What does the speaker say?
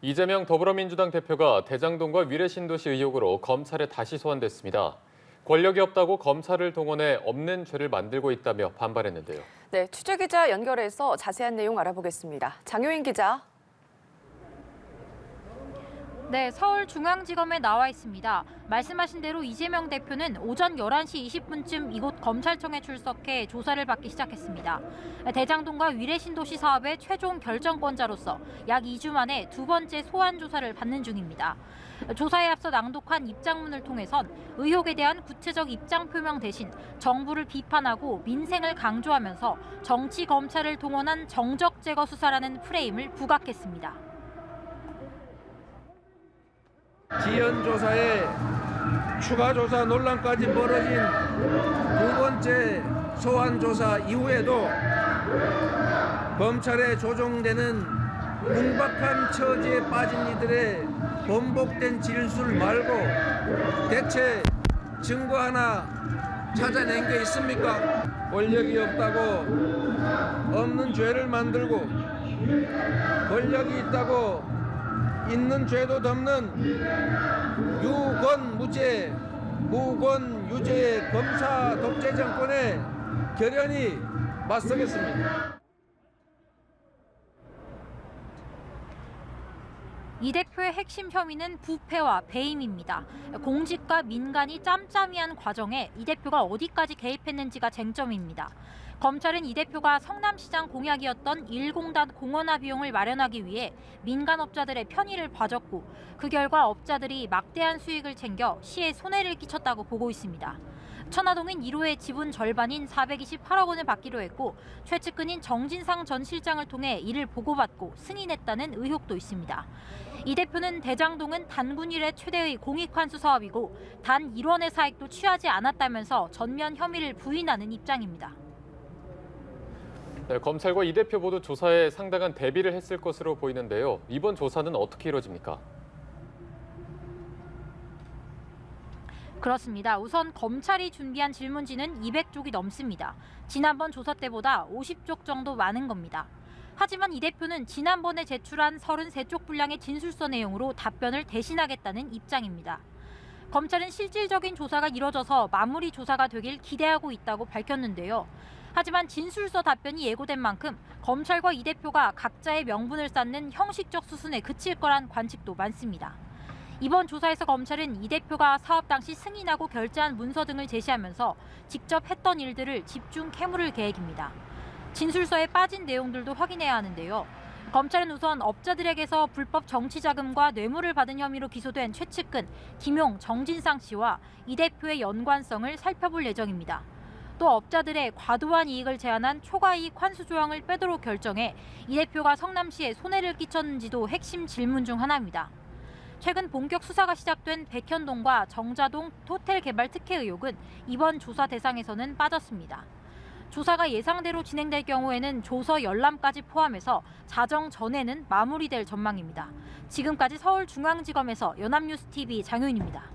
이재명 더불어민주당 대표가 대장동과 위례신도시 의혹으로 검찰에 다시 소환됐습니다. 권력이 없다고 검찰을 동원해 없는 죄를 만들고 있다며 반발했는데요. 네, 취재기자 연결해서 자세한 내용 알아보겠습니다. 장효인 기자. 네, 서울중앙지검에 나와 있습니다. 말씀하신 대로 이재명 대표는 오전 11시 20분쯤 이곳 검찰청에 출석해 조사를 받기 시작했습니다. 대장동과 위례신도시 사업의 최종 결정권자로서 약 2주 만에 두 번째 소환 조사를 받는 중입니다. 조사에 앞서 낭독한 입장문을 통해선 의혹에 대한 구체적 입장 표명 대신 정부를 비판하고 민생을 강조하면서 정치 검찰을 동원한 정적 제거 수사라는 프레임을 부각했습니다. 지연 조사에 추가 조사 논란까지 벌어진 두 번째 소환 조사 이후에도 검찰에 조종되는 궁박한 처지에 빠진 이들의 번복된 진술 말고 대체 증거 하나 찾아낸 게 있습니까? 권력이 없다고 없는 죄를 만들고 권력이 있다고 있는 죄도 덮는 유권무죄, 무권유죄의 검사 독재 정권에 결연히 맞서겠습니다. 이 대표의 핵심 혐의는 부패와 배임입니다. 공직과 민간이 짬짬이한 과정에 이 대표가 어디까지 개입했는지가 쟁점입니다. 검찰은 이 대표가 성남시장 공약이었던 1공단 공원화 비용을 마련하기 위해 민간업자들의 편의를 봐줬고 그 결과 업자들이 막대한 수익을 챙겨 시에 손해를 끼쳤다고 보고 있습니다. 천화동인 1호의 지분 절반인 428억 원을 받기로 했고 최측근인 정진상 전 실장을 통해 이를 보고받고 승인했다는 의혹도 있습니다. 이 대표는 대장동은 단군 이래 최대의 공익환수 사업이고 단 1원의 사익도 취하지 않았다면서 전면 혐의를 부인하는 입장입니다. 네, 검찰과 이 대표 모두 조사에 상당한 대비를 했을 것으로 보이는데요. 이번 조사는 어떻게 이루어집니까? 그렇습니다. 우선 검찰이 준비한 질문지는 200쪽이 넘습니다. 지난번 조사 때보다 50쪽 정도 많은 겁니다. 하지만 이 대표는 지난번에 제출한 33쪽 분량의 진술서 내용으로 답변을 대신하겠다는 입장입니다. 검찰은 실질적인 조사가 이뤄져서 마무리 조사가 되길 기대하고 있다고 밝혔는데요. 하지만 진술서 답변이 예고된 만큼 검찰과 이 대표가 각자의 명분을 쌓는 형식적 수순에 그칠 거란 관측도 많습니다. 이번 조사에서 검찰은 이 대표가 사업 당시 승인하고 결제한 문서 등을 제시하면서 직접 했던 일들을 집중 캐물을 계획입니다. 진술서에 빠진 내용들도 확인해야 하는데요. 검찰은 우선 업자들에게서 불법 정치자금과 뇌물을 받은 혐의로 기소된 최측근 김용, 정진상 씨와 이 대표의 연관성을 살펴볼 예정입니다. 또 업자들의 과도한 이익을 제한한 초과이익 환수 조항을 빼도록 결정해 이 대표가 성남시에 손해를 끼쳤는지도 핵심 질문 중 하나입니다. 최근 본격 수사가 시작된 백현동과 정자동 호텔 개발 특혜 의혹은 이번 조사 대상에서는 빠졌습니다. 조사가 예상대로 진행될 경우에는 조서 열람까지 포함해서 자정 전에는 마무리될 전망입니다. 지금까지 서울중앙지검에서 연합뉴스TV 장효인입니다.